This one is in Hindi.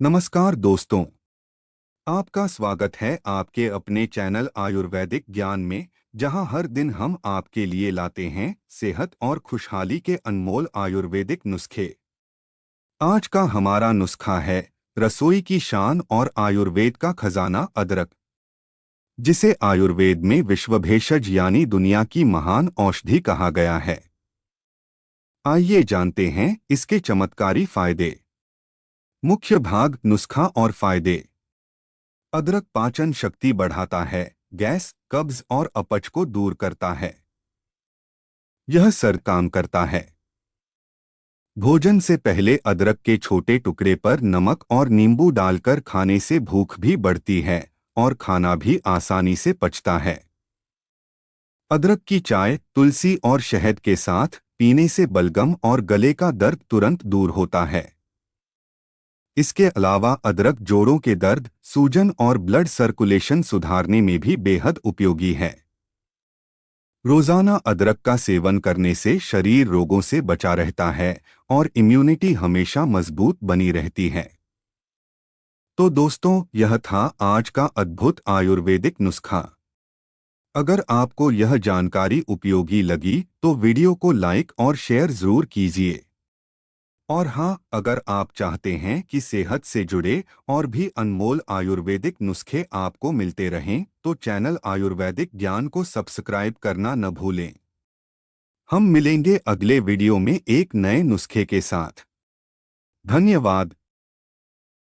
नमस्कार दोस्तों, आपका स्वागत है आपके अपने चैनल आयुर्वेदिक ज्ञान में, जहां हर दिन हम आपके लिए लाते हैं सेहत और खुशहाली के अनमोल आयुर्वेदिक नुस्खे। आज का हमारा नुस्खा है रसोई की शान और आयुर्वेद का खजाना अदरक, जिसे आयुर्वेद में विश्व भेषज यानी दुनिया की महान औषधि कहा गया है। आइए जानते हैं इसके चमत्कारी फायदे। मुख्य भाग नुस्खा और फायदे। अदरक पाचन शक्ति बढ़ाता है, गैस, कब्ज और अपच को दूर करता है। यह सर काम करता है। भोजन से पहले अदरक के छोटे टुकड़े पर नमक और नींबू डालकर खाने से भूख भी बढ़ती है और खाना भी आसानी से पचता है। अदरक की चाय तुलसी और शहद के साथ पीने से बलगम और गले का दर्द तुरंत दूर होता है। इसके अलावा अदरक जोड़ों के दर्द, सूजन और ब्लड सर्कुलेशन सुधारने में भी बेहद उपयोगी है। रोजाना अदरक का सेवन करने से शरीर रोगों से बचा रहता है और इम्यूनिटी हमेशा मजबूत बनी रहती है। तो दोस्तों, यह था आज का अद्भुत आयुर्वेदिक नुस्खा। अगर आपको यह जानकारी उपयोगी लगी तो वीडियो को लाइक और शेयर जरूर कीजिए। और हाँ, अगर आप चाहते हैं कि सेहत से जुड़े और भी अनमोल आयुर्वेदिक नुस्खे आपको मिलते रहें, तो चैनल आयुर्वेदिक ज्ञान को सब्सक्राइब करना न भूलें। हम मिलेंगे अगले वीडियो में एक नए नुस्खे के साथ। धन्यवाद।